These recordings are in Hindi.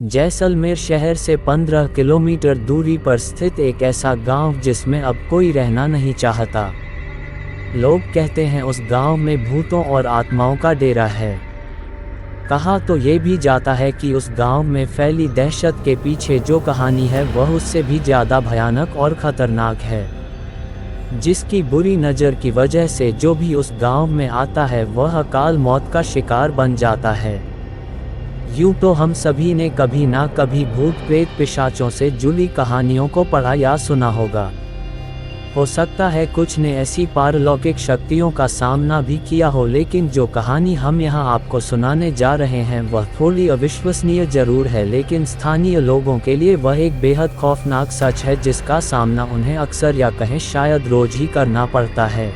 जैसलमेर शहर से 15 किलोमीटर दूरी पर स्थित एक ऐसा गांव जिसमें अब कोई रहना नहीं चाहता। लोग कहते हैं उस गांव में भूतों और आत्माओं का डेरा है। कहा तो ये भी जाता है कि उस गांव में फैली दहशत के पीछे जो कहानी है वह उससे भी ज़्यादा भयानक और ख़तरनाक है, जिसकी बुरी नज़र की वजह से जो भी उस गांव में आता है वह अकाल मौत का शिकार बन जाता है। यूँ तो हम सभी ने कभी ना कभी भूत प्रेत पिशाचों से जुड़ी कहानियों को पढ़ा या सुना होगा। हो सकता है कुछ ने ऐसी पारलौकिक शक्तियों का सामना भी किया हो, लेकिन जो कहानी हम यहाँ आपको सुनाने जा रहे हैं वह थोड़ी अविश्वसनीय जरूर है, लेकिन स्थानीय लोगों के लिए वह एक बेहद खौफनाक सच है जिसका सामना उन्हें अक्सर या कहें शायद रोज ही करना पड़ता है।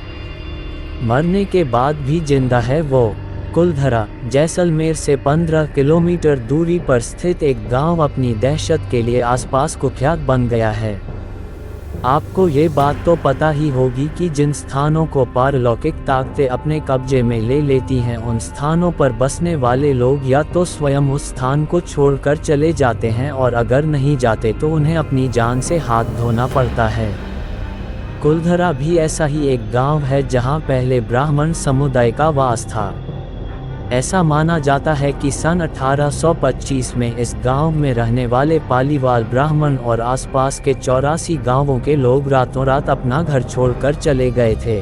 मरने के बाद भी जिंदा है वो। कुलधरा जैसलमेर से 15 किलोमीटर दूरी पर स्थित एक गांव अपनी दहशत के लिए आसपास कुख्यात बन गया है। आपको ये बात तो पता ही होगी कि जिन स्थानों को पारलौकिक ताकतें अपने कब्जे में ले लेती हैं उन स्थानों पर बसने वाले लोग या तो स्वयं उस स्थान को छोड़कर चले जाते हैं और अगर नहीं जाते तो उन्हें अपनी जान से हाथ धोना पड़ता है। कुलधरा भी ऐसा ही एक गांव है जहां पहले ब्राह्मण समुदाय का वास था। ऐसा माना जाता है कि सन 1825 में इस गांव में रहने वाले पालीवाल ब्राह्मण और आसपास के 84 गांवों के लोग रातों रात अपना घर छोड़कर चले गए थे।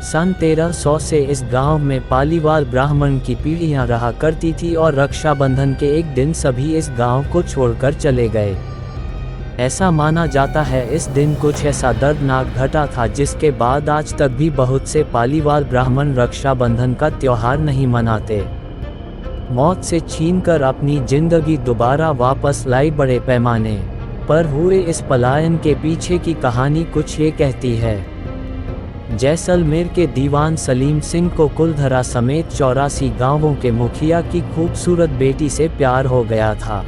सन 1300 से इस गांव में पालीवाल ब्राह्मण की पीढ़ियां रहा करती थी और रक्षाबंधन के एक दिन सभी इस गांव को छोड़कर चले गए। ऐसा माना जाता है इस दिन कुछ ऐसा दर्दनाक घटा था जिसके बाद आज तक भी बहुत से पालीवाल ब्राह्मण रक्षाबंधन का त्योहार नहीं मनाते। मौत से छीनकर अपनी जिंदगी दोबारा वापस लाई बड़े पैमाने पर हुए इस पलायन के पीछे की कहानी कुछ ये कहती है। जैसलमेर के दीवान सलीम सिंह को कुलधरा समेत 84 गांवों के मुखिया की खूबसूरत बेटी से प्यार हो गया था।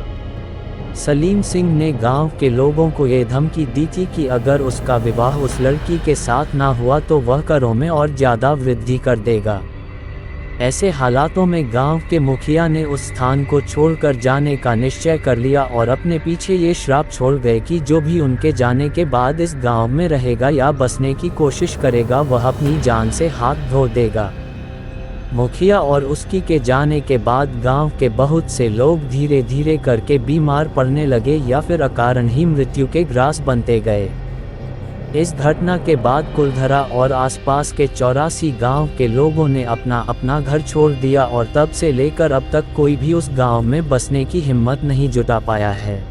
सलीम सिंह ने गांव के लोगों को ये धमकी दी थी कि अगर उसका विवाह उस लड़की के साथ ना हुआ तो वह करों में और ज़्यादा वृद्धि कर देगा। ऐसे हालातों में गांव के मुखिया ने उस स्थान को छोड़कर जाने का निश्चय कर लिया और अपने पीछे ये श्राप छोड़ गए कि जो भी उनके जाने के बाद इस गांव में रहेगा या बसने की कोशिश करेगा वह अपनी जान से हाथ धो देगा। मुखिया और उसकी के जाने के बाद गांव के बहुत से लोग धीरे धीरे करके बीमार पड़ने लगे या फिर अकारण ही मृत्यु के ग्रास बनते गए। इस घटना के बाद कुलधरा और आसपास के 84 गांव के लोगों ने अपना अपना घर छोड़ दिया और तब से लेकर अब तक कोई भी उस गांव में बसने की हिम्मत नहीं जुटा पाया है।